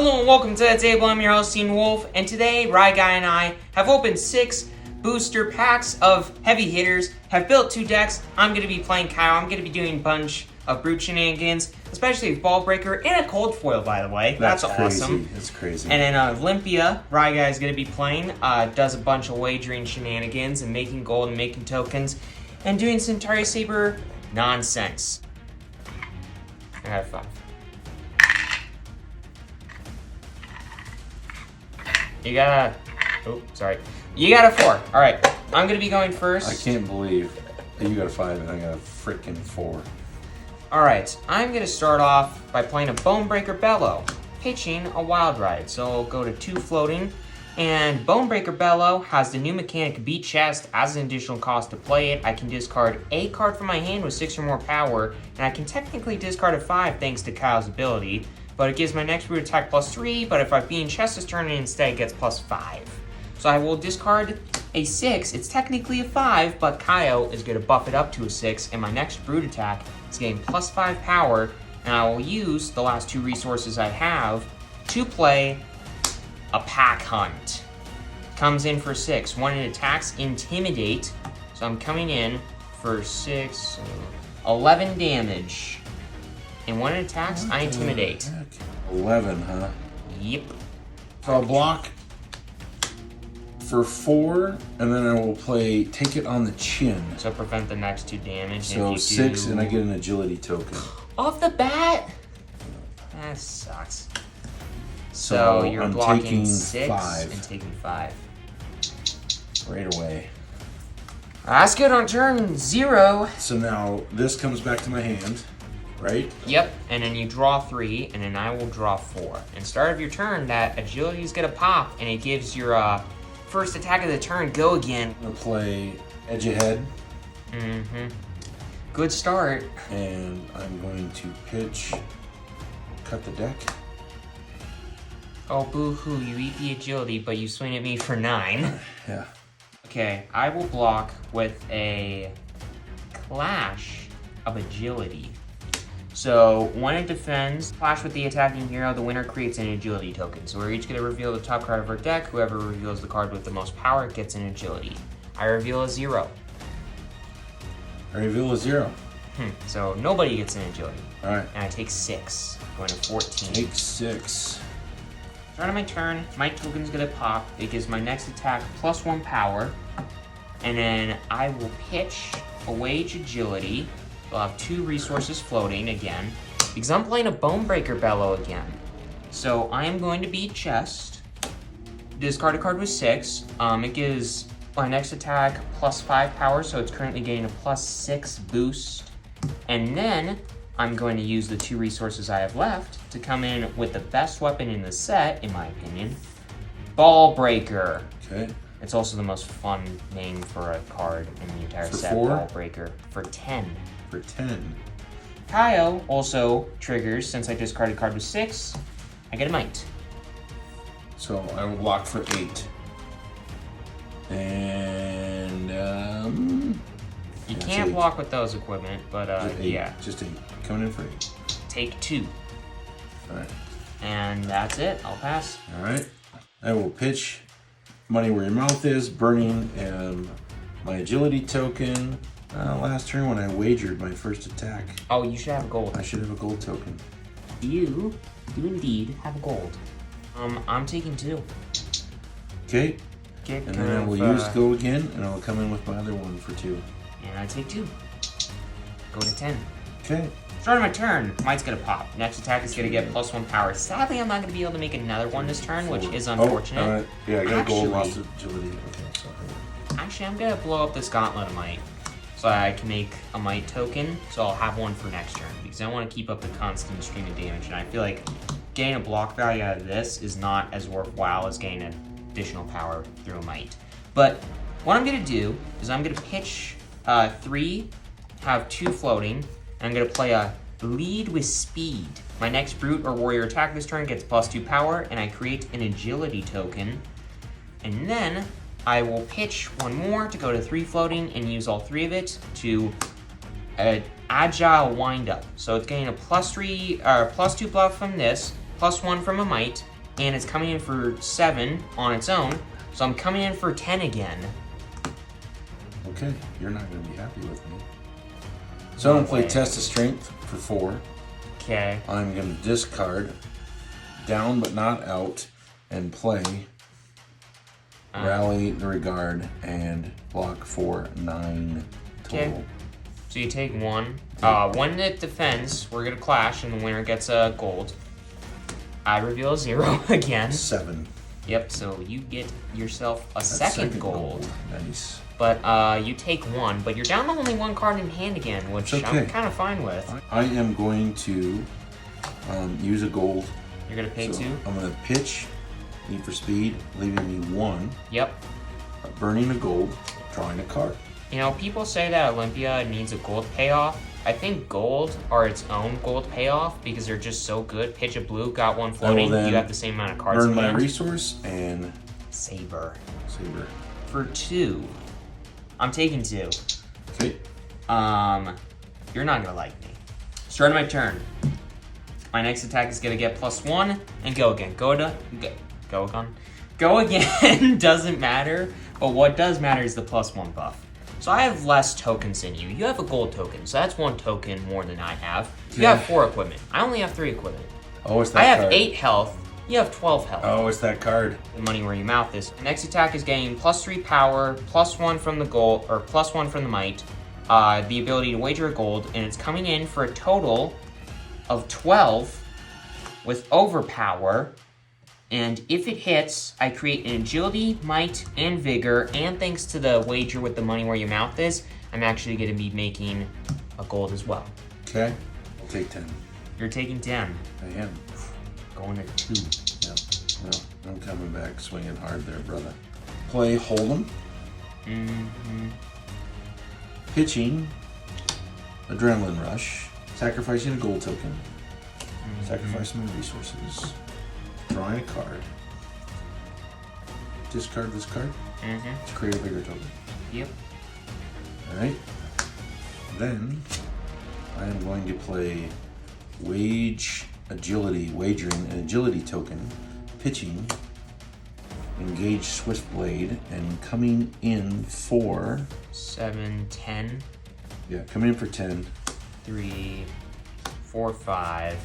Hello and welcome to the table. I'm your host, Teen Wolf, and today Rye Guy and I have opened 6 booster packs of heavy hitters, have built 2 decks. I'm going to be playing Kyle. I'm going to be doing a bunch of brute shenanigans, especially with Ball Breaker and a cold foil, by the way. That's awesome. That's crazy. And then Olympia, Rye Guy is going to be playing, does a bunch of wagering shenanigans and making gold and making tokens and doing some Centauri Saber nonsense. I have 5. You got You got a 4. All right, I'm gonna be going first. I can't believe that you got a 5 and I got a freaking 4. All right, I'm gonna start off by playing a Bonebreaker Bellow, pitching a Wild Ride. So I'll go to 2 floating, and Bonebreaker Bellow has the new mechanic Beat Chest as an additional cost to play it. I can discard a card from my hand with 6 or more power, and I can technically discard a 5 thanks to Kyle's ability. But it gives my next brute attack +3, but if I beat Chest this turn, it instead gets +5. So I will discard a 6. It's technically a 5, but Kyle is going to buff it up to a 6, and my next brute attack is getting +5 power, and I will use the last 2 resources I have to play a Pack Hunt. Comes in for 6. When it attacks, Intimidate. So I'm coming in for 6, 11 damage. And when it attacks, I Intimidate. 11, huh? Yep. So I'll block for 4, and then I will play Take It on the Chin. So prevent the next 2 damage. So 6, and I get an agility token. Off the bat? That sucks. So you're I'm blocking taking 6 5. and taking 5. Right away. That's good on turn 0. So now this comes back to my hand, right? Yep, and then you draw 3, and then I will draw 4. And start of your turn, that agility is gonna pop, and it gives your first attack of the turn go again. I'm gonna play Edge Ahead. Good start. And I'm going to pitch, cut the deck. Oh, boo-hoo, you eat the agility, but you swing at me for 9. Yeah. Okay, I will block with a Clash of Agility. So, when it defends, clash with the attacking hero, the winner creates an agility token. So we're each going to reveal the top card of our deck. Whoever reveals the card with the most power gets an agility. I reveal a 0. I reveal a 0. So nobody gets an agility. Alright. And I take 6, going to 14. Take 6. Start of my turn, my token's going to pop. It gives my next attack +1 power. And then I will pitch a Wage Agility. I'll have 2 resources floating again, because I'm playing a Bonebreaker Bellow again. So I am going to beat Chest, discard a card with 6. It gives my next attack +5 power, so it's currently getting a +6 boost. And then I'm going to use the 2 resources I have left to come in with the best weapon in the set, in my opinion, Ball Breaker. Okay. It's also the most fun name for a card in the entire For set, 4? Ball Breaker, for 10. For 10. Kyle also triggers, since I discarded a card with 6, I get a Might. So I will block for 8. And, You that's can't 8. block with those equipment, but Just 8. yeah. Just 8. Coming in for 8. Take 2. Alright. And that's it, I'll pass. Alright. I will pitch Money Where Your Mouth Is, burning my agility token. Last turn when I wagered my first attack. Oh, you should have gold. I should have a gold token. You do indeed have gold. I'm taking 2. Okay. Get And then I will use go again, and I will come in with my other one for 2. And I take 2. Go to 10. Okay. Start of my turn, Might's gonna pop. Next attack is gonna get +1 power. Sadly, I'm not gonna be able to make another one this turn, which is unfortunate. Oh, yeah, I got a gold, lost Actually- agility. Okay, so Actually, I'm gonna blow up this Gauntlet of Might so I can make a Might token, so I'll have one for next turn because I want to keep up the constant stream of damage, and I feel like getting a block value out of this is not as worthwhile as getting additional power through a Might. But what I'm gonna do is I'm gonna pitch 3, have 2 floating, and I'm gonna play a Lead with Speed. My next brute or warrior attack this turn gets +2 power, and I create an agility token. And then I will pitch 1 more to go to 3 floating and use all 3 of it to Agile Windup. So it's getting a +2 buff from this, +1 from a might, and it's coming in for 7 on its own, so I'm coming in for 10 again. Okay, you're not going to be happy with me. So I'm going to play Test of Strength for 4. Okay. I'm going to discard Down But Not Out and play Rally the Regard and block for 9 total. Okay. So you take 1. When it defends, we're going to clash, and the winner gets a gold. I reveal a 0 again. 7. Yep, so you get yourself a second gold. Nice. But you take 1, but you're down to only 1 card in hand again, which It's okay. I'm kind of fine with. I am going to use a gold. You're going to pay So 2? I'm going to pitch Need for Speed, leaving me 1. Yep. Burning a gold, drawing a card. You know, people say that Olympia needs a gold payoff. I think gold are its own gold payoff because they're just so good. Pitch a blue, got 1 floating, then you have the same amount of cards Burn in my hand. resource and Saber. Saber. For 2. I'm taking 2. Okay. You're not gonna like me. Start of my turn. My next attack is gonna get +1 and go again. Go again. Go again doesn't matter, but what does matter is the +1 buff. So I have less tokens than you. You have a gold token, so that's 1 token more than I have. You have 4 equipment. I only have 3 equipment. Oh, it's that I have card. 8 health. You have 12 health. Oh, it's that card. The money where your mouth is. The next attack is getting +3 power, +1 from the gold, or +1 from the might. The ability to wager a gold, and it's coming in for a total of 12 with overpower. And if it hits, I create an agility, might, and vigor. And thanks to the wager with the money where your mouth is, I'm actually going to be making a gold as well. Okay. I'll take 10. You're taking 10. I am. Going to 2. No, no, I'm coming back swinging hard there, brother. Play Hold'em. Mm-hmm. Pitching Adrenaline Rush. Sacrificing a gold token. Sacrificing my resources. Drawing a card. Discard this card. Mm-hmm. To create a bigger token. Yep. Alright. Then I am going to play Wagering an agility token, pitching, engage Swift Blade, and coming in for 7, 10. coming in for 10. 3, 4, 5,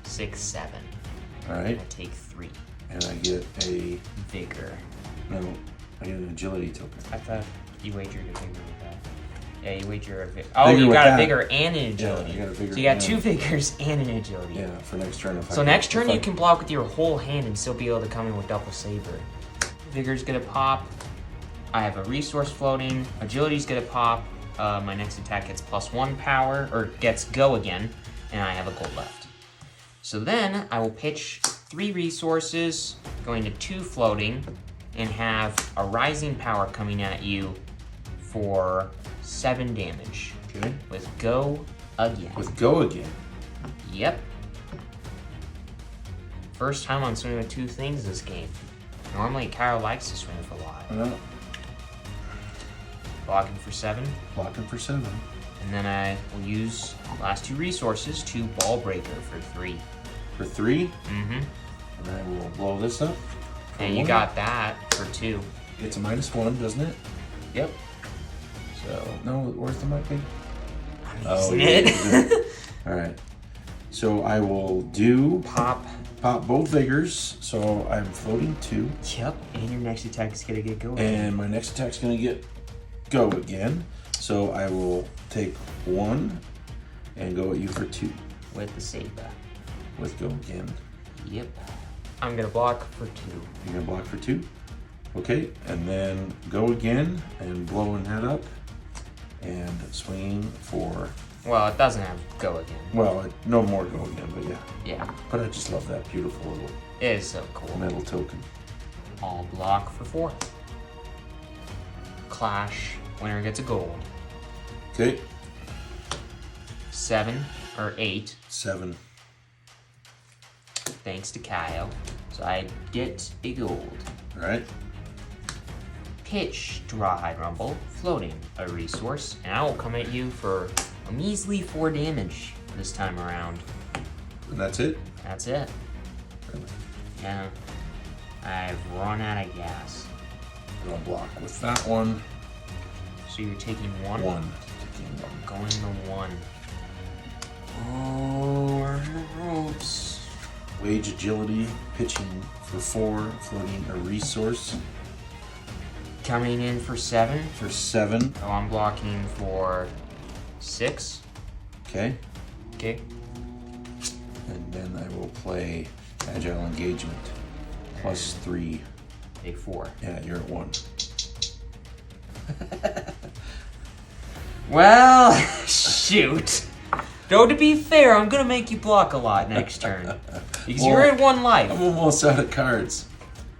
6, 7. Alright. I take 3. And I get a Vigor. I get an agility token. I thought you wagered a vigor with that. Yeah, you wager a vigor. Oh, Vigor you with got that. a vigor and an agility. I got a vigor so you got and- 2 vigors and an agility. Yeah, for next turn. If So next turn you can block with your whole hand and still be able to come in with double saber. Vigor's gonna pop. I have a resource floating. Agility's gonna pop. My next attack gets +1 power, or gets go again, and I have a gold left. So then I will pitch 3 resources, going to 2 floating, and have a rising power coming at you for 7 damage. Okay. With go again. With go again. Yep. First time I'm swimming with 2 things this game. Normally Kyle likes to swim with a lot. Blocking for 7. Blocking for 7. And then I will use the last 2 resources to Ball Breaker for 3. For 3. Mm-hmm. And I will blow this up. for And you 1. got that for 2. It's a -1, doesn't it? Yep. So no, worth it might be. Isn't yeah, it? All right. So I will do Pop. both vigors. So I'm floating 2, Yep. And your next attack is gonna get going. and my next attack's gonna get go again. So I will take 1 and go at you for 2 With the saber. with go again. Yep. I'm gonna block for 2. You're gonna block for 2. Okay, and then go again and blowing that up and swinging for. Well, it doesn't have go again. Well, no more go again, but yeah. Yeah. But I just love that beautiful little It is so cool. metal token. I'll block for 4. Clash. Winner gets a gold. Okay, 7 or 8, 7. thanks to Kyle. So I get a gold. All right. Pitch, Dry Rumble, floating a resource, and I will come at you for a measly 4 damage this time around. And that's it. That's it. Yeah. I've run out of gas. I'll block with that one. So you're taking one? One. I'm going to one. Oh, we're in the ropes. Wage agility, pitching for 4, floating a resource Coming in for 7. for 7. Oh, I'm blocking for 6. Okay. Okay. And then I will play agile engagement. Plus 3. A 4. Yeah, you're at 1. Well, shoot. Though to be fair, I'm gonna make you block a lot next turn. Because you're at 1 life. I'm almost out of cards.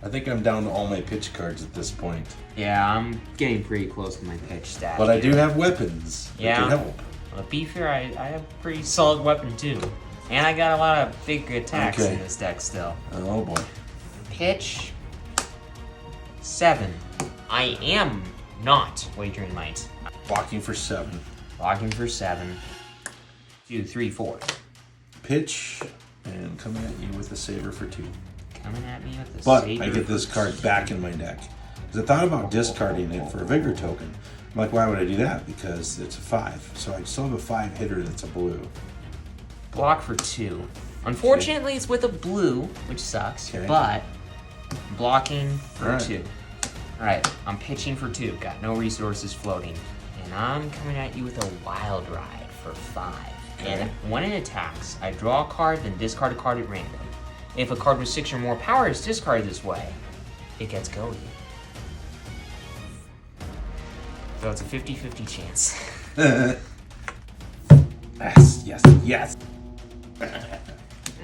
I think I'm down to all my pitch cards at this point. Yeah, I'm getting pretty close to my pitch stat. But I here. do have weapons that Yeah. can help. Well, to be fair, I have a pretty solid weapon too. And I got a lot of big attacks Okay. in this deck still. Oh boy. Pitch 7. I am not wagering might. Blocking for 7. Blocking for 7. 2, 3, 4. Pitch and coming at you with a saber for 2. Coming at me with the But saber I get this for card back in my deck. Because I thought about discarding it for a vigor token. I'm like, why would I do that? Because it's a 5. So I still have a 5 hitter that's a blue. Block for 2. Unfortunately, it's with a blue, which sucks, Okay. but blocking for Alright. 2. Alright, I'm pitching for 2. Got no resources floating. And I'm coming at you with a wild ride for 5. Okay. And when it attacks, I draw a card, then discard a card at random. If a card with 6 or more power is discarded this way, it gets goaded. So it's a 50-50 chance. Yes, yes, yes.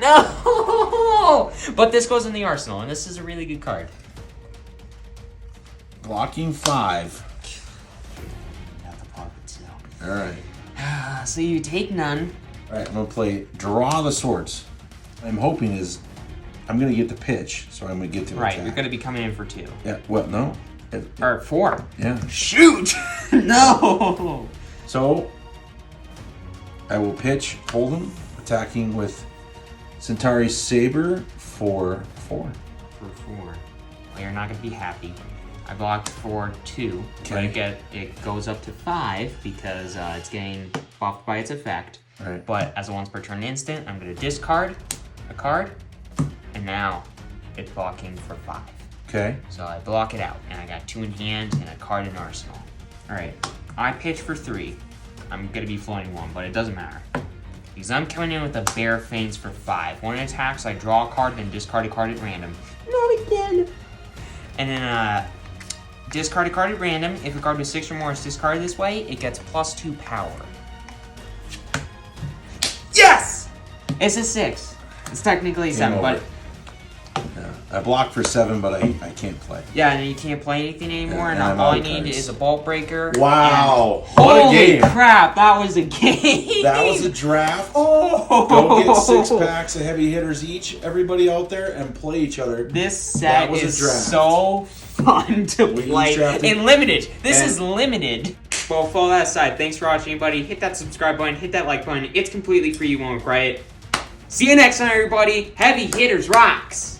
No! But this goes in the arsenal, and this is a really good card. Blocking 5. Got the pockets now. Alright. So you take none. Alright, I'm going to play Draw the Swords. I'm hoping is I'm going to get the pitch, so I'm going to get to Right, attack. you're gonna be coming in for 2. Yeah, well, no. Or 4. Yeah. Shoot! No! So, I will pitch Hold'em, attacking with Centauri's Saber for 4. For 4. Well, you're not gonna be happy. I blocked for 2, but Okay. it goes up to 5 because it's getting buffed by its effect. Right. But as a once per turn instant, I'm gonna discard a card, and now it's blocking for 5. Okay. So I block it out, and I got 2 in hand and a card in arsenal. Alright, I pitch for 3. I'm gonna be floating 1, but it doesn't matter. Because I'm coming in with a Bear Feigns for 5. When it attacks, I draw a card, then discard a card at random. Not again! And then, discard a card at random. If a card with 6 or more is discarded this way, it gets +2 power. Yes! It's a 6. It's technically a 7, over. but... Yeah. I block for 7, but I can't play. Yeah, and then you can't play anything anymore, Yeah, and and I'm all out I of need cards. is a Bolt Breaker. Wow! and- What a Holy game! crap, that was a game! That was a draft. Oh! Go get 6 packs of heavy hitters each, everybody out there, and play each other. This set That was a is draft. so fun to We play. each drafted- And limited. This and- is limited. Well, for all that aside, thanks for watching, everybody. Hit that subscribe button, hit that like button. It's completely free. You won't regret it. See you next time, everybody. Heavy Hitters rocks!